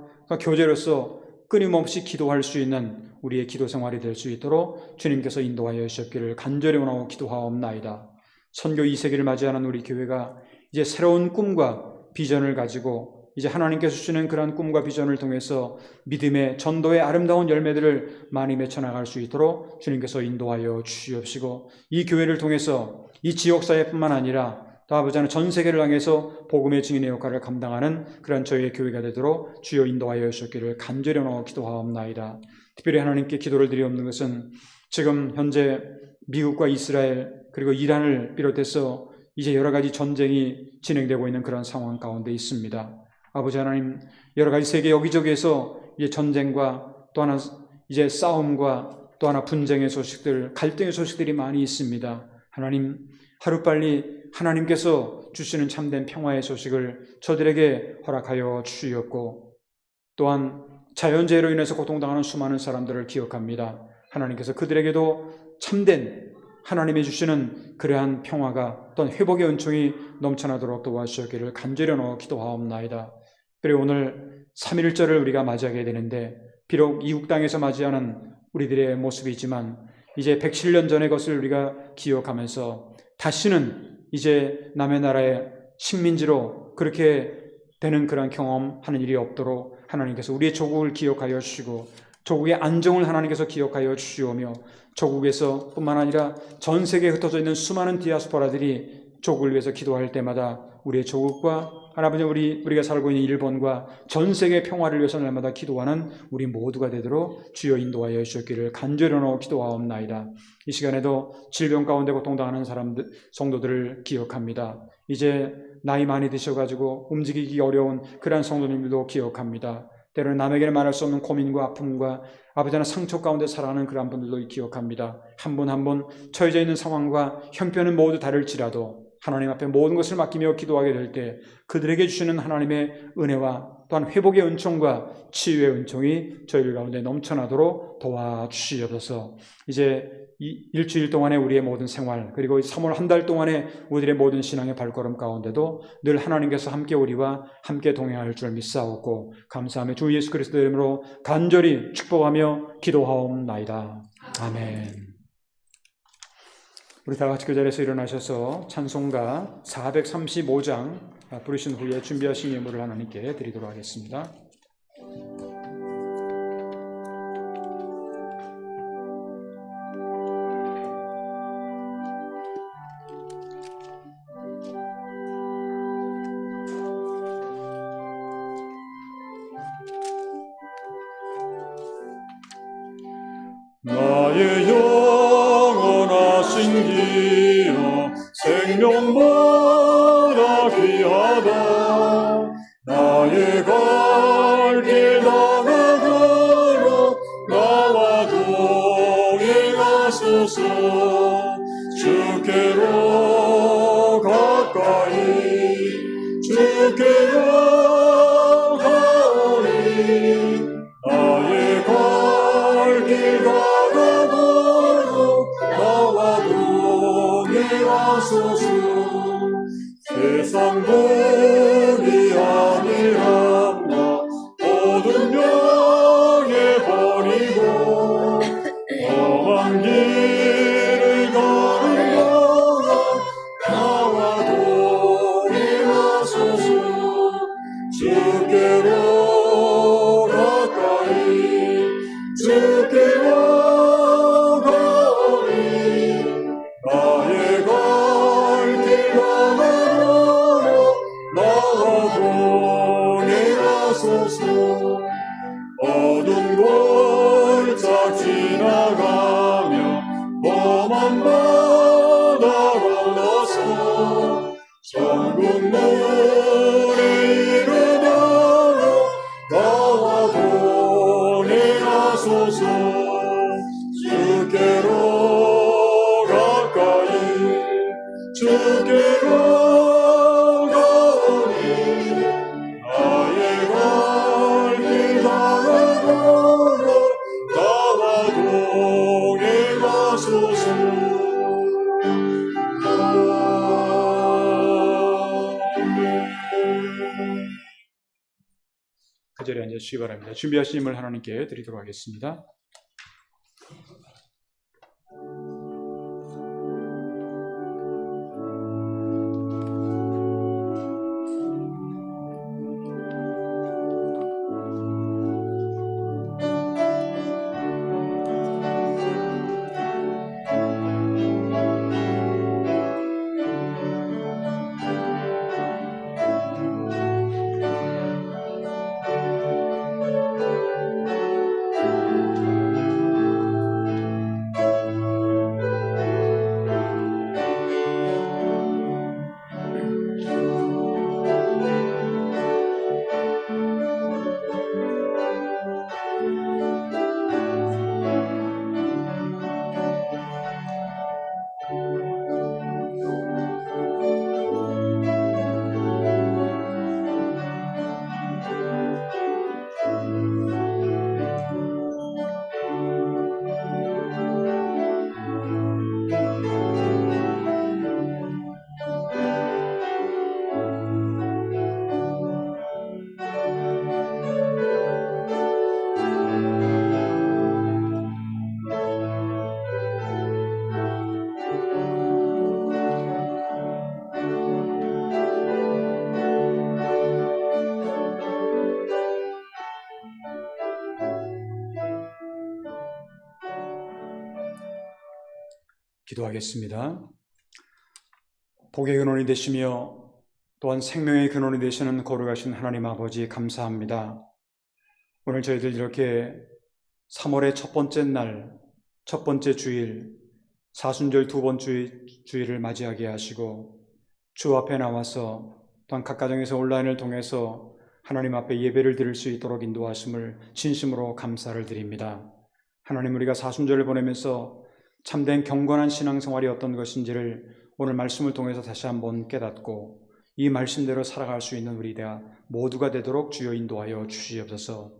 교제로서 끊임없이 기도할 수 있는 우리의 기도 생활이 될 수 있도록 주님께서 인도하여 주셨기를 간절히 원하고 기도하옵나이다. 선교 2세기를 맞이하는 우리 교회가 이제 새로운 꿈과 비전을 가지고 이제 하나님께서 주시는 그러한 꿈과 비전을 통해서 믿음의 전도의 아름다운 열매들을 많이 맺혀나갈 수 있도록 주님께서 인도하여 주시옵시고 이 교회를 통해서 이 지역사회뿐만 아니라 또 아버지 하나님 전 세계를 향해서 복음의 증인의 역할을 감당하는 그런 저희의 교회가 되도록 주여 인도하여 주셨기를 간절히 원하고 기도하옵나이다. 특별히 하나님께 기도를 드리옵는 것은 지금 현재 미국과 이스라엘 그리고 이란을 비롯해서 이제 여러 가지 전쟁이 진행되고 있는 그런 상황 가운데 있습니다. 아버지 하나님, 여러 가지 세계 여기저기에서 이제 전쟁과 또 하나 이제 싸움과 또 하나 분쟁의 소식들, 갈등의 소식들이 많이 있습니다. 하나님, 하루빨리 하나님께서 주시는 참된 평화의 소식을 저들에게 허락하여 주시옵고 또한 자연재해로 인해서 고통당하는 수많은 사람들을 기억합니다. 하나님께서 그들에게도 참된 하나님이 주시는 그러한 평화가 또한 회복의 은총이 넘쳐나도록 도와주셨기를 간절히 원하고 기도하옵나이다. 그리고 오늘 3.1절을 우리가 맞이하게 되는데 비록 이국 땅에서 맞이하는 우리들의 모습이지만 이제 107년 전의 것을 우리가 기억하면서 다시는 이제 남의 나라의 식민지로 그렇게 되는 그런 경험하는 일이 없도록 하나님께서 우리의 조국을 기억하여 주시고 조국의 안정을 하나님께서 기억하여 주시오며 조국에서 뿐만 아니라 전 세계에 흩어져 있는 수많은 디아스포라들이 조국을 위해서 기도할 때마다 우리의 조국과 하나님 우리가 살고 있는 일본과 전 세계의 평화를 위해서 날마다 기도하는 우리 모두가 되도록 주여 인도하여 주셨기를 간절히 원하고 기도하옵나이다. 이 시간에도 질병 가운데 고통당하는 사람들, 성도들을 기억합니다. 이제 나이 많이 드셔가지고 움직이기 어려운 그러한 성도님들도 기억합니다. 때로는 남에게는 말할 수 없는 고민과 아픔과 아버지 하나 상처 가운데 살아가는 그러한 분들도 기억합니다. 한 분 한 분 처해져 있는 상황과 형편은 모두 다를지라도 하나님 앞에 모든 것을 맡기며 기도하게 될 때 그들에게 주시는 하나님의 은혜와 또한 회복의 은총과 치유의 은총이 저희들 가운데 넘쳐나도록 도와주시옵소서. 이제 이 일주일 동안의 우리의 모든 생활 그리고 3월 한 달 동안의 우리들의 모든 신앙의 발걸음 가운데도 늘 하나님께서 함께 우리와 함께 동행할 줄 믿사옵고 감사하며 주 예수 그리스도 이름으로 간절히 축복하며 기도하옵나이다. 아멘. 우리 다 같이 그 자리에서 일어나셔서 찬송가 435장 부르신 후에 준비하신 예물을 하나님께 드리도록 하겠습니다. 나의 영원하신 기여 생명보다 귀하다 나의 갈 길 나가 걸어 나와 동행하라 가까이 주께 영하오니 나의 갈 길 가라도록 나와 동행하소서 세상 본이 아니라 모든 명예 버리고 험한 길을 가는 동안 나와 동행하소서 주께로 가까이 주께로 가오니 나의 갈 길 가라도록 나와 동행하소서 어두운 골짜 지나가며 험한 바다 건너서 천국 문에 이르도록 나와 동행하소서 주께로 가까이 주께로 가오니 나의 갈 길 가라도록 나와 동행하소서 그 자리에 앉아주시기 바랍니다. 준비하신 힘을 하나님께 드리도록 하겠습니다. 기도하겠습니다. 복의 근원이 되시며 또한 생명의 근원이 되시는 거룩하신 하나님 아버지 감사합니다. 오늘 저희들 이렇게 3월의 첫 번째 날, 첫 번째 주일, 사순절 두 번째 주일을 맞이하게 하시고 주 앞에 나와서 또한 각 가정에서 온라인을 통해서 하나님 앞에 예배를 드릴 수 있도록 인도하심을 진심으로 감사를 드립니다. 하나님, 우리가 사순절을 보내면서 참된 경건한 신앙생활이 어떤 것인지를 오늘 말씀을 통해서 다시 한번 깨닫고 이 말씀대로 살아갈 수 있는 우리 모두가 되도록 주여 인도하여 주시옵소서.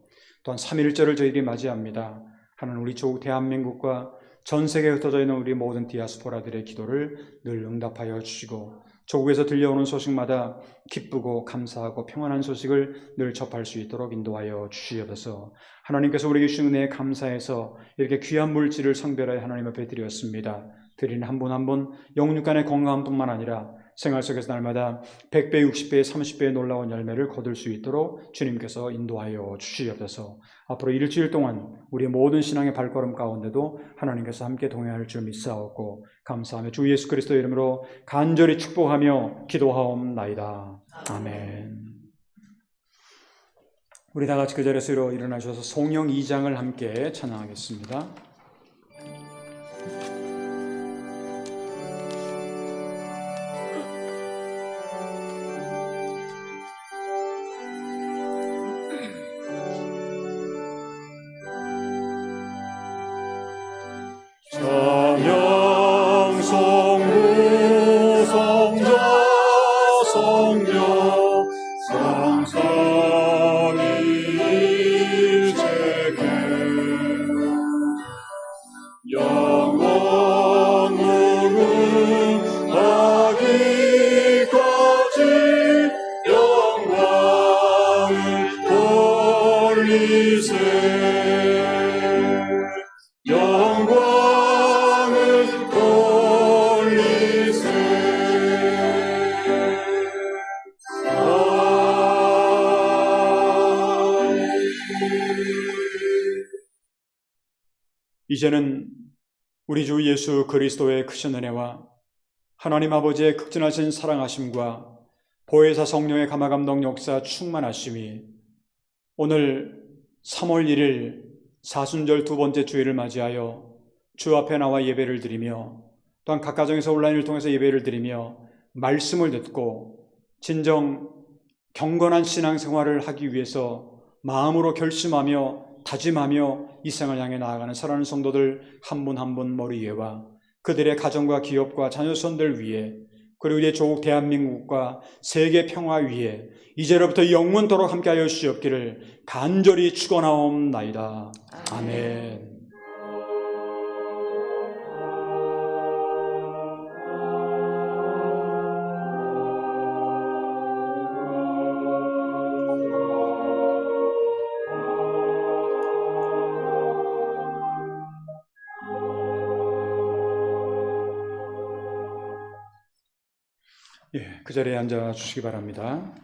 또한 3.1절을 저희들이 맞이합니다. 하나님, 우리 조국 대한민국과 전 세계에 흩어져 있는 우리 모든 디아스포라들의 기도를 늘 응답하여 주시고 조국에서 들려오는 소식마다 기쁘고 감사하고 평안한 소식을 늘 접할 수 있도록 인도하여 주시옵소서. 하나님께서 우리에게 주신 은혜에 감사해서 이렇게 귀한 물질을 성별하여 하나님 앞에 드렸습니다. 드리는 한 분 한 분 영육간의 건강뿐만 아니라 생활 속에서 날마다 100배, 60배, 30배의 놀라운 열매를 거둘 수 있도록 주님께서 인도하여 주시옵소서. 앞으로 일주일 동안 우리의 모든 신앙의 발걸음 가운데도 하나님께서 함께 동행할 줄 믿사옵고 감사하며 주 예수 그리스도의 이름으로 간절히 축복하며 기도하옵나이다. 아멘. 우리 다 같이 그 자리에서 일어나셔서 송영 2장을 함께 찬양하겠습니다. 찬양 성부 성자 성령 삼삼일체께 영원 무궁하기까지 영광을 돌리세 영광을 돌리세 이제는 우리 주 예수 그리스도의 크신 은혜와 하나님 아버지의 극진하신 사랑하심과 보혜사 성령의 감화감동 역사 충만하심이 오늘 3월 1일 사순절 두 번째 주일을 맞이하여 주 앞에 나와 예배를 드리며 또한 각 가정에서 온라인을 통해서 예배를 드리며 말씀을 듣고 진정 경건한 신앙생활을 하기 위해서 마음으로 결심하며 다짐하며 이 생을 향해 나아가는 사랑하는 성도들 한 분 한 분 머리 위에와 그들의 가정과 기업과 자녀손들 위에 그리고 우리의 조국 대한민국과 세계 평화 위에 이제로부터 영원토록 함께하여 주시옵기를 간절히 축원하옵나이다. 아멘. 그 자리에 앉아 주시기 바랍니다.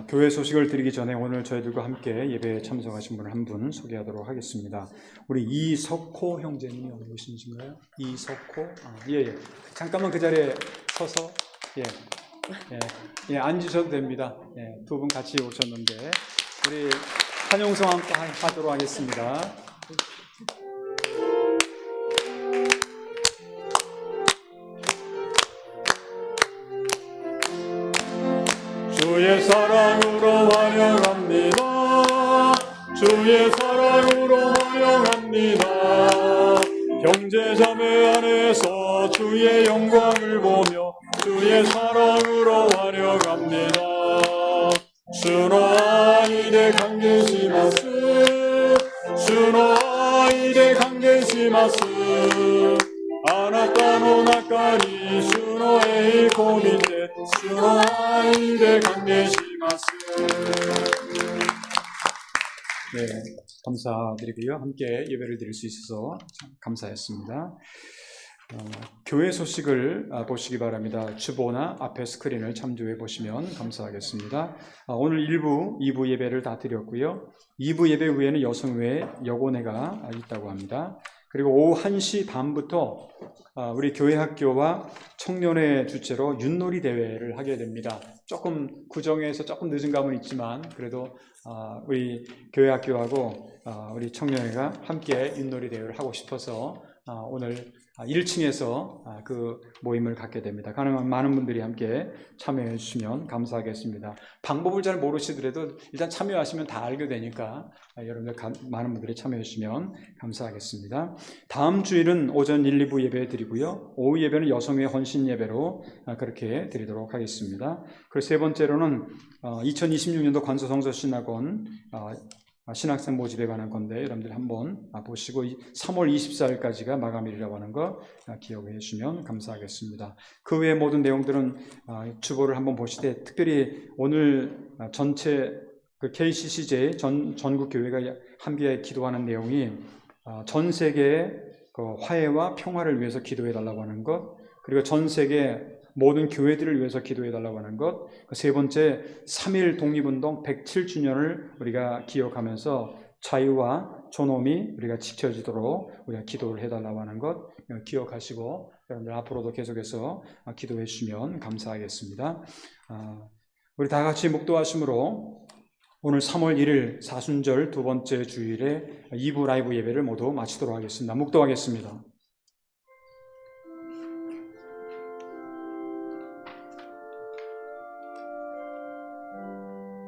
교회 소식을 드리기 전에 오늘 저희들과 함께 예배에 참석하신 분을 한 분 소개하도록 하겠습니다. 우리 이석호 형제님이 어디 오신가요? 이석호? 예. 잠깐만 그 자리에 서서 앉으셔도 됩니다. 두 분 같이 오셨는데 우리 찬용성 함께 하도록 하겠습니다. 주의 사랑으로 환영합니다. 주의 사랑으로 환영합니다. 형제자매 안에서 주의 영광을 보며 주의 사랑으로 환영합니다. 주노 아이데 강계시마스 주노 아이데 강계시마스 아나타노 나카니 주노 에이 코미테 주노 아이데 강계시마스. 네, 감사드리고요. 함께 예배를 드릴 수 있어서 참 감사했습니다. 교회 소식을 보시기 바랍니다. 주보나 앞에 스크린을 참조해 보시면 감사하겠습니다. 오늘 1부, 2부 예배를 다 드렸고요. 2부 예배 후에는 여성회, 여고회가 있다고 합니다. 그리고 오후 1시 반부터 우리 교회학교와 청년회 주최로 윷놀이 대회를 하게 됩니다. 조금 구정에서 조금 늦은 감은 있지만 그래도 우리 교회학교하고 우리 청년회가 함께 윷놀이 대회를 하고 싶어서 오늘 1층에서 그 모임을 갖게 됩니다. 가능한 많은 분들이 함께 참여해 주시면 감사하겠습니다. 방법을 잘 모르시더라도 일단 참여하시면 다 알게 되니까 여러분들 많은 분들이 참여해 주시면 감사하겠습니다. 다음 주일은 오전 1, 2부 예배 드리고요. 오후 예배는 여성회 헌신 예배로 그렇게 드리도록 하겠습니다. 그리고 세 번째로는 2026년도 관서성서신학원 신학생 모집에 관한 건데 여러분들 한번 보시고 3월 24일까지가 마감일이라고 하는 거 기억해 주시면 감사하겠습니다. 그 외의 모든 내용들은 주보를 한번 보실 때 특별히 오늘 전체 그 KCCJ 전국 교회가 함께 기도하는 내용이 전 세계의 그 화해와 평화를 위해서 기도해 달라고 하는 것, 그리고 전 세계 모든 교회들을 위해서 기도해 달라고 하는 것, 세 번째 3.1 독립운동 107주년을 우리가 기억하면서 자유와 존엄이 우리가 지켜지도록 우리가 기도를 해달라고 하는 것 기억하시고 여러분들 앞으로도 계속해서 기도해 주시면 감사하겠습니다. 우리 다 같이 묵도하심으로 오늘 3월 1일 사순절 두 번째 주일에 2부 라이브 예배를 모두 마치도록 하겠습니다. 묵도하겠습니다.